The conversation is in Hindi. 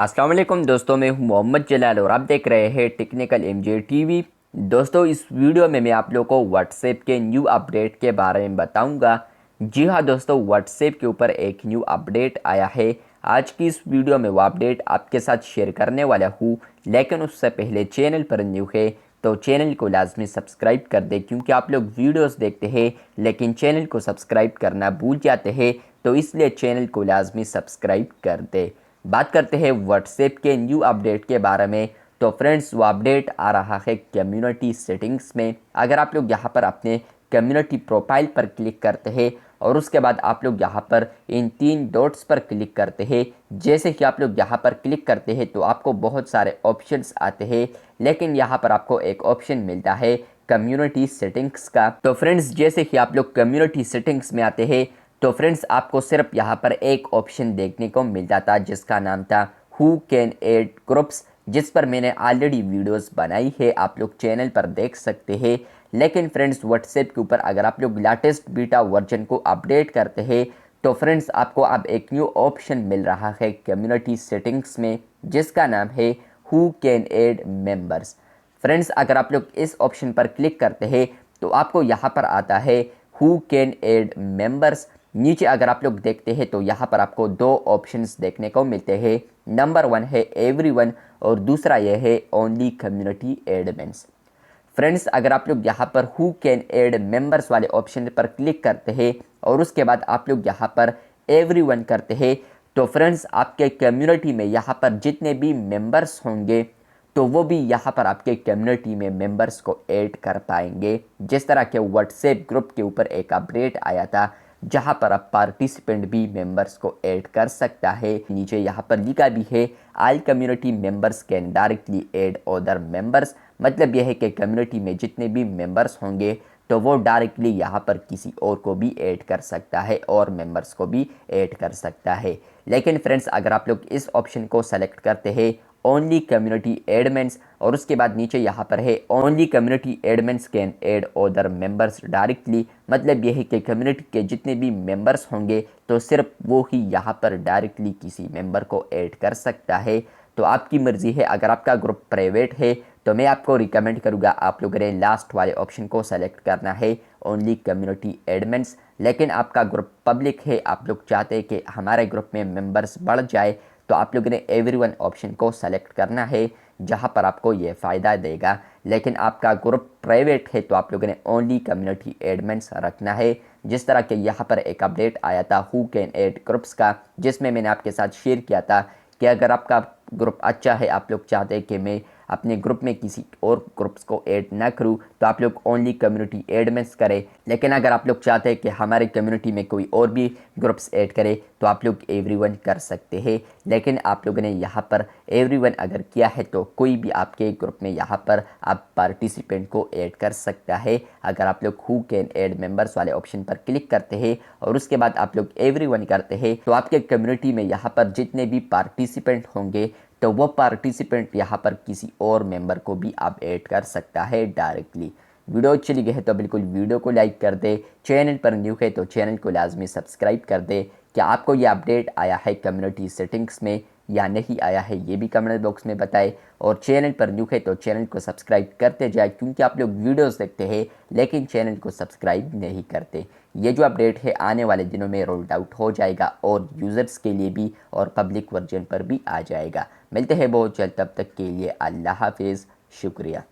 अस्सलाम वालेकुम दोस्तों, मैं हूं मोहम्मद जलाल और आप देख रहे हैं टेक्निकल एमजे टीवी। दोस्तों, इस वीडियो में मैं आप लोगों को व्हाट्सएप के न्यू अपडेट के बारे में बताऊंगा। जी हां दोस्तों, व्हाट्सएप के ऊपर एक न्यू अपडेट आया है। आज की इस वीडियो में वो अपडेट आपके साथ शेयर करने वाला हूँ, लेकिन उससे पहले चैनल पर न्यू है तो चैनल को लाजमी सब्सक्राइब कर दे, क्योंकि आप लोग वीडियोस देखते हैं लेकिन चैनल को सब्सक्राइब करना भूल जाते हैं, तो इसलिए चैनल को लाजमी सब्सक्राइब कर दे। बात करते हैं व्हाट्सएप के न्यू अपडेट के बारे में। तो फ्रेंड्स, वो अपडेट आ रहा है कम्युनिटी सेटिंग्स में। अगर आप लोग यहाँ पर अपने कम्युनिटी प्रोफाइल पर क्लिक करते हैं और उसके बाद आप लोग यहाँ पर इन 3 डॉट्स पर क्लिक करते हैं, जैसे कि आप लोग यहाँ पर क्लिक करते हैं तो आपको बहुत सारे ऑप्शंस आते हैं, लेकिन यहाँ पर आपको एक ऑप्शन मिलता है कम्युनिटी सेटिंग्स का। तो फ्रेंड्स, जैसे कि आप लोग कम्युनिटी सेटिंग्स में आते हैं तो फ्रेंड्स आपको सिर्फ यहाँ पर एक ऑप्शन देखने को मिलता था, जिसका नाम था हु कैन एड ग्रुप्स, जिस पर मैंने ऑलरेडी वीडियोस बनाई है, आप लोग चैनल पर देख सकते हैं। लेकिन फ्रेंड्स, व्हाट्सएप के ऊपर अगर आप लोग लेटेस्ट बीटा वर्जन को अपडेट करते हैं तो फ्रेंड्स आपको अब एक न्यू ऑप्शन मिल रहा है कम्युनिटी सेटिंग्स में, जिसका नाम है who can add members. Friends, अगर आप लोग इस ऑप्शन पर क्लिक करते हैं तो आपको यहाँ पर आता है हु कैन एड मेंबर्स। नीचे अगर आप लोग देखते हैं तो यहाँ पर आपको 2 ऑप्शंस देखने को मिलते हैं। नंबर 1 है एवरीवन और दूसरा यह है ओनली कम्युनिटी एडमिन्स। फ्रेंड्स, अगर आप लोग यहाँ पर हु कैन एड मेंबर्स वाले ऑप्शन पर क्लिक करते हैं और उसके बाद आप लोग यहाँ पर एवरीवन करते हैं तो फ्रेंड्स आपके कम्युनिटी में यहाँ पर जितने भी मेंबर्स होंगे तो वो भी यहाँ पर आपके कम्युनिटी में मेंबर्स को ऐड कर पाएंगे। जिस तरह के व्हाट्सएप ग्रुप के ऊपर एक अपडेट आया था जहाँ पर अब पार्टिसिपेंट भी मेंबर्स को ऐड कर सकता है। नीचे यहाँ पर लिखा भी है all community members can directly add other members. मतलब यह है कि कम्युनिटी में जितने भी मेंबर्स होंगे तो वो डायरेक्टली यहाँ पर किसी और को भी ऐड कर सकता है और मेंबर्स को भी ऐड कर सकता है। लेकिन फ्रेंड्स, अगर आप लोग इस ऑप्शन को सेलेक्ट करते हैं ओनली कम्युनिटी एडमिन्स और उसके बाद नीचे यहाँ पर है only community admins can add other members directly, मतलब यह है कि कम्युनिटी के जितने भी मेंबर्स होंगे तो सिर्फ वो ही यहाँ पर डायरेक्टली किसी मेंबर को ऐड कर सकता है। तो आपकी मर्ज़ी है। अगर आपका ग्रुप प्राइवेट है तो मैं आपको रिकमेंड करूँगा आप लोगों ने लास्ट वाले ऑप्शन को सेलेक्ट करना है ओनली कम्युनिटी एडमिन्स। लेकिन आपका ग्रुप पब्लिक है, आप लोग चाहते हैं कि हमारे ग्रुप में मेंबर्स बढ़ जाए, तो आप लोगों ने एवरीवन ऑप्शन को सेलेक्ट करना है, जहां पर आपको ये फ़ायदा देगा। लेकिन आपका ग्रुप प्राइवेट है तो आप लोगों ने ओनली कम्युनिटी एडमिन्स रखना है। जिस तरह के यहाँ पर एक अपडेट आया था हु कैन एड ग्रुप्स का, जिसमें मैंने आपके साथ शेयर किया था कि अगर आपका ग्रुप अच्छा है, आप लोग चाहते हैं कि मैं अपने ग्रुप में किसी और ग्रुप्स को ऐड ना करूँ, तो आप लोग ओनली कम्युनिटी एडमिन्स करें। लेकिन अगर आप लोग चाहते हैं कि हमारे कम्युनिटी में कोई और भी ग्रुप्स ऐड करे तो आप लोग एवरीवन कर सकते हैं। लेकिन आप लोगों ने यहाँ पर एवरीवन अगर किया है तो कोई भी आपके ग्रुप में यहाँ पर आप पार्टिसिपेंट को ऐड कर सकता है। अगर आप लोग हु कैन ऐड मेंबर्स वाले ऑप्शन पर क्लिक करते हैं और उसके बाद आप लोग एवरीवन करते हैं तो आपके कम्युनिटी में यहाँ पर जितने भी पार्टिसिपेंट होंगे तो वो पार्टिसिपेंट यहाँ पर किसी और मेंबर को भी आप ऐड कर सकता है डायरेक्टली। वीडियो अच्छी लगी है तो बिल्कुल वीडियो को लाइक कर दे। चैनल पर न्यू है तो चैनल को लाजमी सब्सक्राइब कर दे। क्या आपको ये अपडेट आया है कम्युनिटी सेटिंग्स में या नहीं आया है, ये भी कमेंट बॉक्स में बताएं। और चैनल पर न्यू है तो चैनल को सब्सक्राइब करते जाए, क्योंकि आप लोग वीडियोस देखते हैं लेकिन चैनल को सब्सक्राइब नहीं करते। ये जो अपडेट है आने वाले दिनों में रोल्ड आउट हो जाएगा और यूज़र्स के लिए भी और पब्लिक वर्जन पर भी आ जाएगा। मिलते हैं बहुत जल्द, तब तक के लिए अल्लाह हाफिज़, शुक्रिया।